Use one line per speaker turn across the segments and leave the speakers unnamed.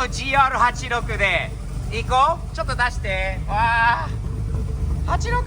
GR86 で行こう。ちょっと出して。わあ、86、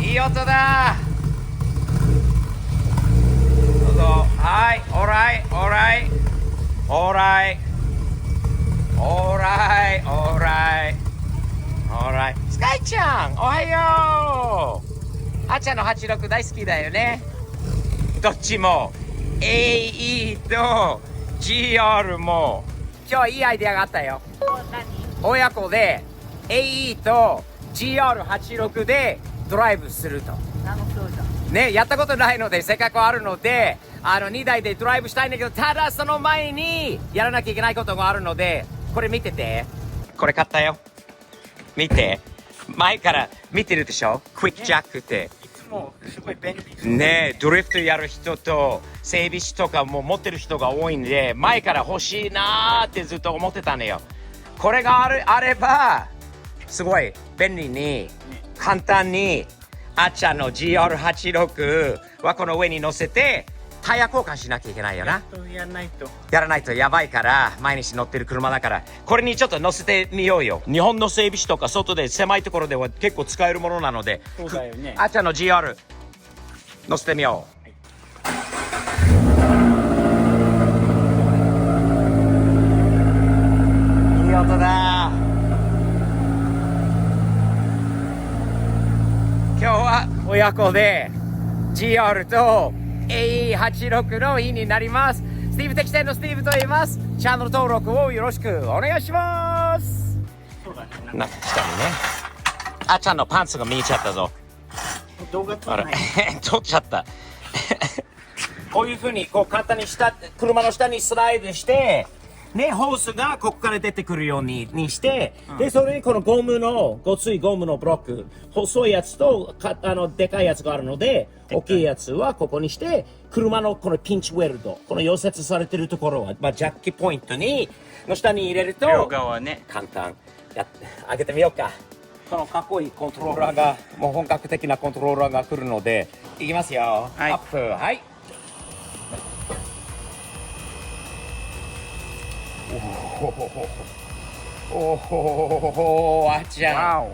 いい音だ。どうぞ。はい、オーライオーライオーライオーライオーライオーライ。スカイちゃん、おはよう。あちゃんの86大好きだよね。どっちも AE と GR も今日はいいアイデアがあったよ。親子で AE と GR86 でドライブするとね、やったことないので、せっかくあるので2台でドライブしたいんだけど、ただその前にやらなきゃいけないことがあるので、これ見てて。これ買ったよ。見て、前から見てるでしょ。クイックジャックって、
もうすごい便利
ね、ドリフトやる人と整備士とかも持ってる人が多いんで、前から欲しいなーってずっと思ってたのよ。これがあればすごい便利に簡単にあっちゃんの GR86 はこの上に乗せてタイヤ交換しなきゃいけないよな。
や
らないとやばいから、毎日乗ってる車だから、これにちょっと乗せてみようよ。日本の整備士とか外で狭いところでは結構使えるものなので、
そうだよね。
あっちゃんの GR 乗せてみよう。いい音だ。今日は親子で GR と AE86 の日になります。スティーブ適正のスティーブと言います。チャンネル登録をよろしくお願いします。
そうだね。
なんか下にね、あっちゃんのパンツが見えちゃったぞ。
動画撮
あれ
らない。
取っちゃったこういう風にこう簡単に車の下にスライドしてね、ホースがここから出てくるようにして、でそれにこのゴムのごついゴムのブロック、細いやつとでかいやつがあるので、大きいやつはここにして、車のこのピンチウェルド、この溶接されてるところは、ジャッキポイントの下に入れると
両側ね。
簡単。開けてみようか。このかっこいいコントローラーが、もう本格的なコントローラーが来るので、いきますよ。
はい
アップ、はい。おお、あっちゃん。
わお。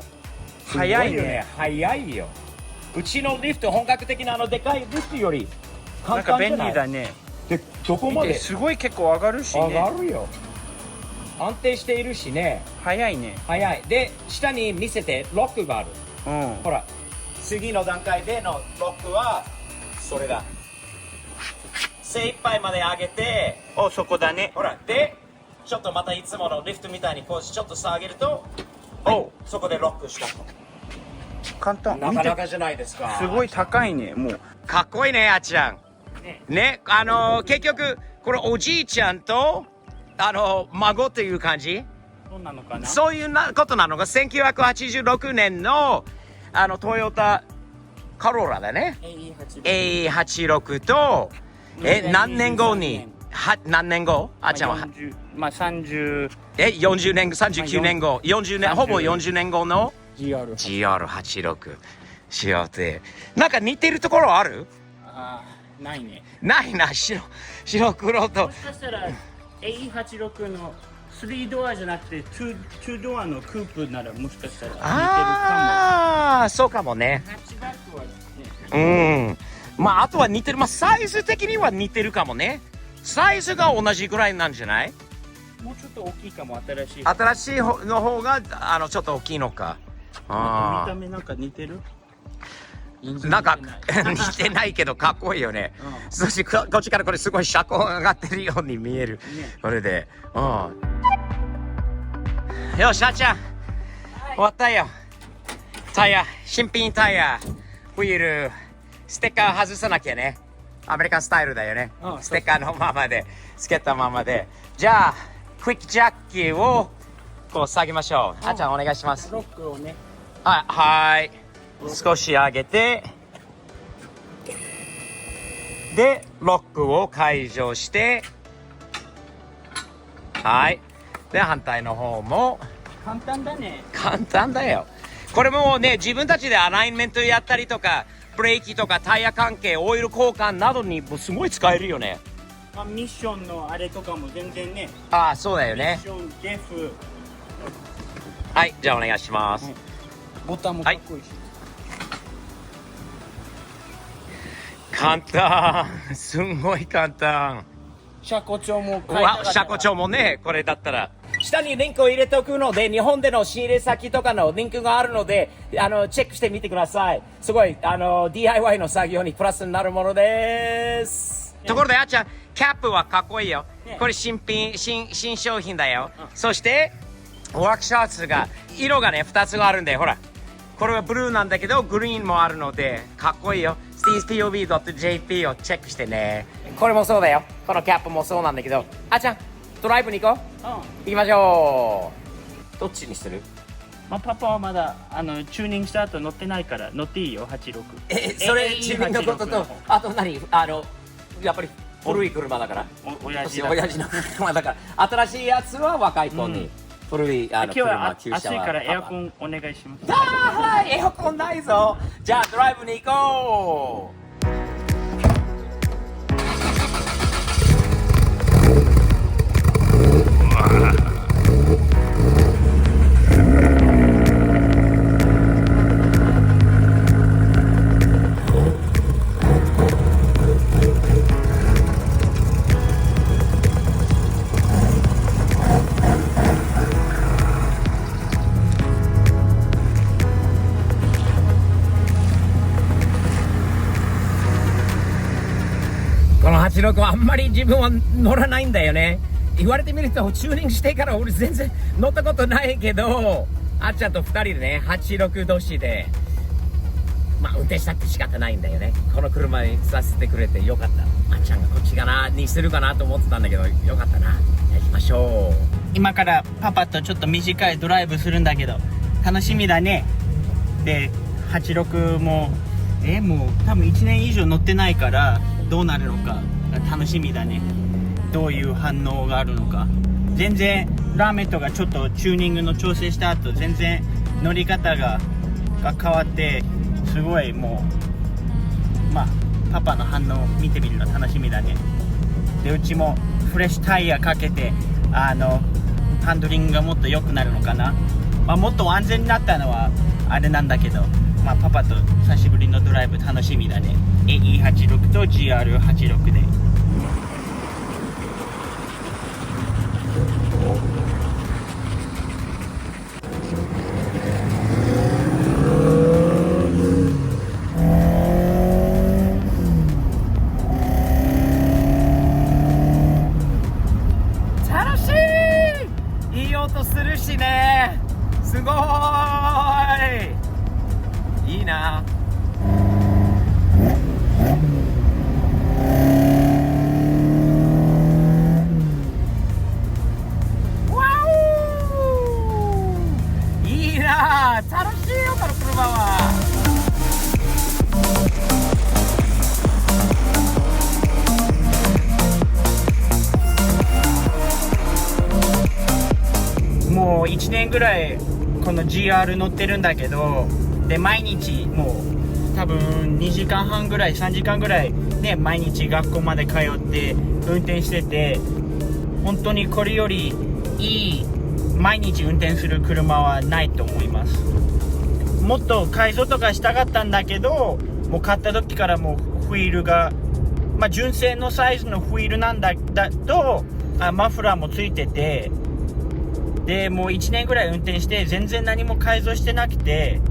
早い
すご
ね。
早いよ。うちのリフト、本格的なでかいリフトより簡
なんか便
単じゃない。
利だね。
で、どこまで
見てすごい結構上がるし
上が
ね。
るよ。安定しているしね。
早いね。
早い。で、下に見せてロックがある。
うん。
ほら、次の段階でのロックはそれだ。精一杯まで上げて、
お、そこだね。
ほら、でちょっとまたいつものリフトみたいにこうちょっと下げると、はい
お、
そこでロックしたと。
簡単。
なか
見て。
なかじゃないですか。
すごい高いね。もう。
かっこいいね、あっちゃん。ね、結局これおじいちゃんと孫という感じ。
そうなのかな。
そういうことなのが1986年のトヨタカローラだね。AE86 と何年後に何年後あっちゃんは
まあ30。
40年後39年後40年ほぼ40年後の
GR。GR86
しようって。なんか似てるところある？
ああ、ないね。
ないな。白黒と
もしかしたら AE86 の3ドアじゃなくて2ドアのクープならもしかしたら似てるか
ああ、そうかもね。
も。ハッチバックはね。
まああとは似てる。まあサイズ的には似てるかもね。サイズが同じぐらいなんじゃない？
もうちょっと大きいかも、新しい。
新しいの方がちょっと大きいのか。
見
あ
た目なんか似てる？
なんか似てないけどかっこいいよね。そしてこっちからこれすごい車高が上がってるように見える。これで。よし、あっちゃん。終わったよ。タイヤ、新品タイヤ、ホイール、ステッカー外さなきゃね。アメリカンスタイルだよね。ステッカーのままで、つけたままで。じゃあ、クイックジャッキをこう下げましょう。あっちゃんお願いします。
ロックをね。
はい。少し上げて、で、ロックを解除して、はい。で、反対の方も
簡単だね。
簡単だよ。これもね、自分たちでアラインメントやったりとか、ブレーキとかタイヤ関係、オイル交換などにもすごい使えるよね。
まあ、ミッションのあれとかも全然ね、
ああ、そうだよね。
ミッション、デフ、
はい、じゃあお願いします。
はいボタンもかっこいいし、
簡単。すんごい簡単。
車庫帳も書いてあ
わ、
るから
車庫帳もね、これだったら。下にリンクを入れておくので、日本での仕入れ先とかのリンクがあるので、チェックしてみてください。すごい、DIY の作業にプラスになるものです。ところで、あっちゃん、キャップはかっこいいよ。
ね
これ新商品だよ。そして、ワークシャツが、色がね、2つがあるんで、ほら。これはブルーなんだけど、グリーンもあるので、かっこいいよ。steve'spov.jp をチェックしてね。これもそうだよ。このキャップもそうなんだけど。あっちゃん、ドライブに行こう。
うん
行きましょう。どっちにする？
まあ、パパはまだチューニングした後乗ってないから乗っていいよ86。
それ自分のことと、あと何？やっぱり古い車だから。
親父
親父の車だから。新しいやつは若い子に。古い
今日は
車、旧車は。
暑いからエアコンお願いします。
はい、エアコンないぞ。じゃあドライブに行こう。この86はあんまり自分は乗らないんだよね。言われてみるとチューニングしてから俺全然乗ったことないけど、あっちゃんと2人でね、86同士で、まあ運転したって仕方ないんだよね。この車にさせてくれてよかった。あっちゃんがこっちかなにするかなと思ってたんだけど、よかったな。行きましょう。
今からパパとちょっと短いドライブするんだけど楽しみだね。で86ももう多分1年以上乗ってないからどうなるのか楽しみだね。どういう反応があるのか。全然ラーメンとかちょっとチューニングの調整した後全然乗り方が変わってすごいもうまあパパの反応を見てみるの楽しみだね。でうちもフレッシュタイヤかけてハンドリングがもっと良くなるのかな。まあ、もっと安全になったのはあれなんだけど、まあ、パパと久しぶりのドライブ楽しみだね。 AE86 と GR86 で
楽しい！いい音するしね。すごーい！いいな。わお！いいな。楽しいよこの車は。
もう1年ぐらいこの GR 乗ってるんだけど、で毎日もう多分2時間半ぐらい3時間ぐらいね毎日学校まで通って運転してて、本当にこれよりいい毎日運転する車はないと思います。もっと改造とかしたかったんだけど、もう買った時からもうフィールがまあ純正のサイズのフィールなんだとマフラーもついてて、でもう1年ぐらい運転して全然何も改造してなくて、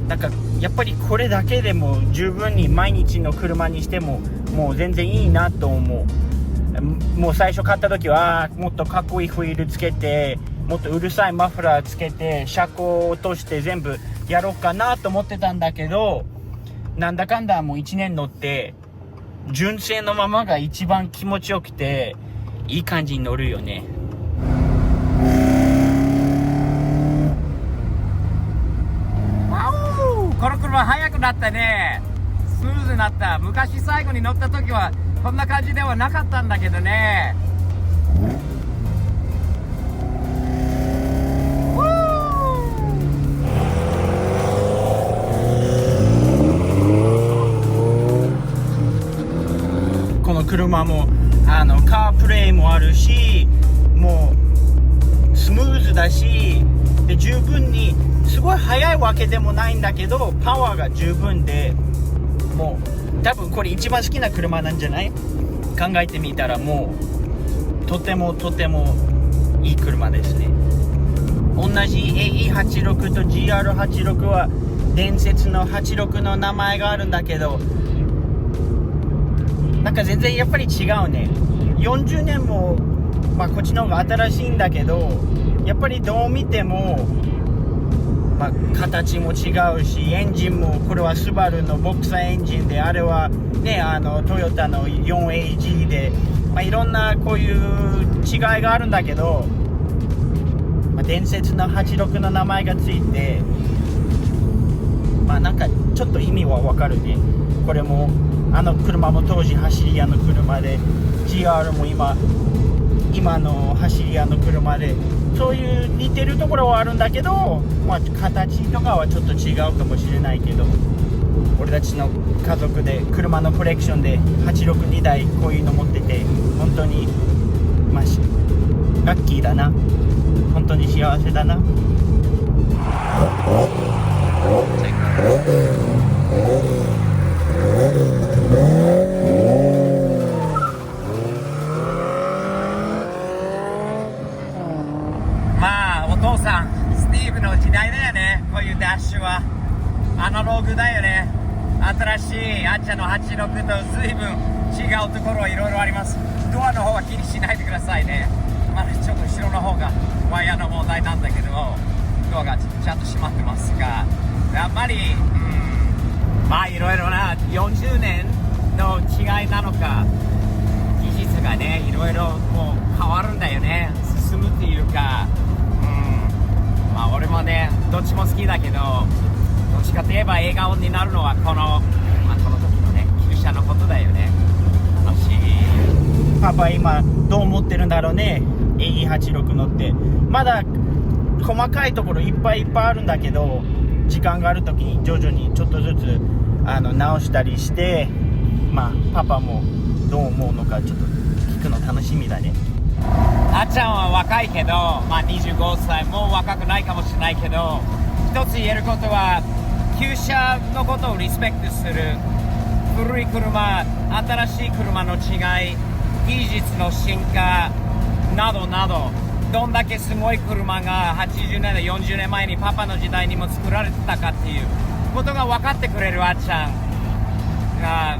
なんかやっぱりこれだけでも十分に毎日の車にしてももう全然いいなと思う。もう最初買った時はもっとかっこいいフィールつけてもっとうるさいマフラーつけて車高を落として全部やろうかなと思ってたんだけど、なんだかんだもう1年乗って純正のままが一番気持ちよくていい感じに乗るよね。
この車速くなったね。スムーズになった。昔最後に乗った時はこんな感じではなかったんだけどね。
この車もカープレイもあるし、もうスムーズだし、で十分にすごい速いわけでもないんだけどパワーが十分で、もう多分これ一番好きな車なんじゃない？考えてみたらもうとてもいい車ですね。同じ AE86 と GR86 は伝説の86の名前があるんだけど、なんか全然やっぱり違うね。40年も、こっちの方が新しいんだけど、やっぱりどう見ても、形も違うし、エンジンもこれはスバルのボクサーエンジンで、あれはねトヨタの 4AG で、いろんなこういう違いがあるんだけど、伝説の86の名前がついて、なんかちょっと意味はわかるね。これも車も当時走り屋の車で、 GR も今の走り屋の車で、そういう似てるところはあるんだけど、形とかはちょっと違うかもしれないけど、俺たちの家族で車のコレクションで862台こういうの持ってて、本当にラッキーだな。本当に幸せだな。
お父さんスティーブの時代だよね。こういうダッシュはアナログだよね。新しいあっちゃんの86と随分違うところはいろいろあります。ドアの方は気にしないでくださいね。ちょっと後ろの方がワイヤーの問題なんだけど、ドアがちゃんと閉まってますが、やっぱりいろいろな40年の違いなのか、技術がねいろいろもう変わるんだよね。進むっていうか、俺もねどっちも好きだけど、どっちかといえば笑顔になるのはこの時のね旧車のことだよね。楽しい。
パパ今どう思ってるんだろうね。 AE86 乗ってまだ細かいところいっぱいあるんだけど、時間がある時に徐々にちょっとずつ直したりして、パパもどう思うのかちょっと聞くの楽しみだね。
あっちゃんは若いけど、25歳もう若くないかもしれないけど、一つ言えることは旧車のことをリスペクトする。古い車、新しい車の違い、技術の進化などなど、どんだけすごい車が80年代40年前にパパの時代にも作られてたかっていうことが分かってくれるあっちゃんが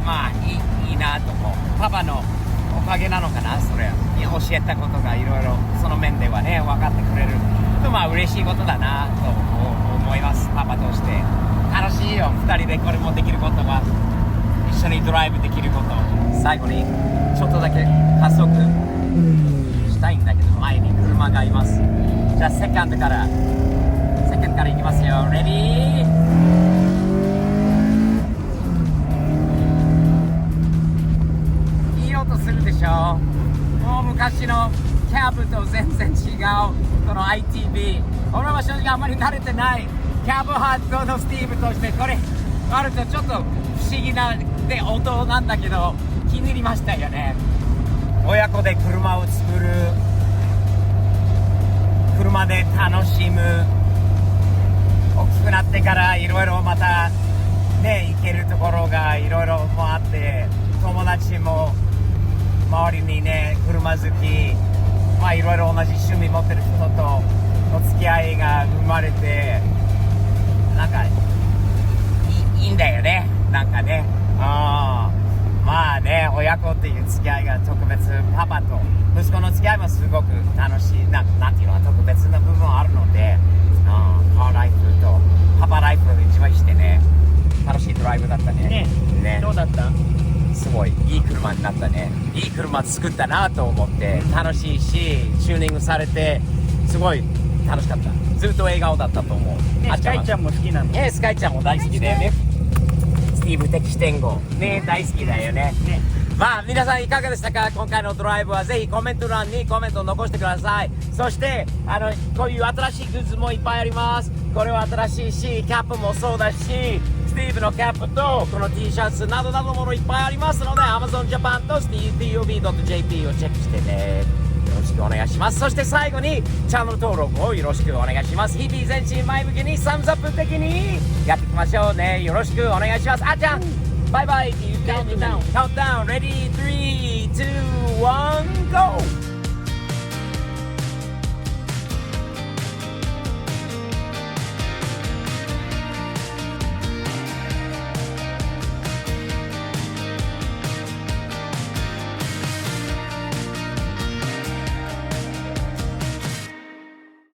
いいなと思う。パパのおかげなのかな、それ教えたことがいろいろその面ではね分かってくれると嬉しいことだなと思います。パパとして楽しいよ。2人でこれもできることは、一緒にドライブできること。最後にちょっとだけ加速したいんだけど、前に車がいます。じゃあセカンドからいきますよ。レディー。するでしょ。もう昔のキャブと全然違うこの ITB。 俺は正直あんまり慣れてないキャブハットのスティーブとして、これあるとちょっと不思議なで音なんだけど気に入りましたよね。親子で車を作る、車で楽しむ、大きくなってからいろいろまたね行けるところがいろいろもあって、友達も周りにね車好き、いろいろ同じ趣味持ってる人との付き合いが生まれて、なんかいいんだよね。なんかね、親子っていう付き合いが特別。パパと息子の付き合いもすごく楽しい。なんていうのは特別な部分あるので、カーライフとパパライフをエンジョイしてね、楽しいドライブだったね。
どうだった？
すごいいい車になったね。いい車作ったなと思って、楽しいしチューニングされてすごい楽しかった。ずっと笑顔だったと思う。
スカイちゃんも好きなの？
スカイちゃんも大好きだよね。スティーブ的視点語ね、大好きだよね。皆さんいかがでしたか？今回のドライブはぜひコメント欄にコメントを残してください。そしてこういう新しいグッズもいっぱいあります。これは新しいし、キャップもそうだし、ススティーブのキャップとこの T シャツなどなどものいっぱいありますので Amazon Japan と SteveTOB.jp をチェックしてね、よろしくお願いします。そして最後にチャンネル登録をよろしくお願いします。日々前進前向きにサムズアップ的にやっていきましょうね。よろしくお願いします。あっちゃんバイバイって言ってカウントダウンレディー3、2、1 GO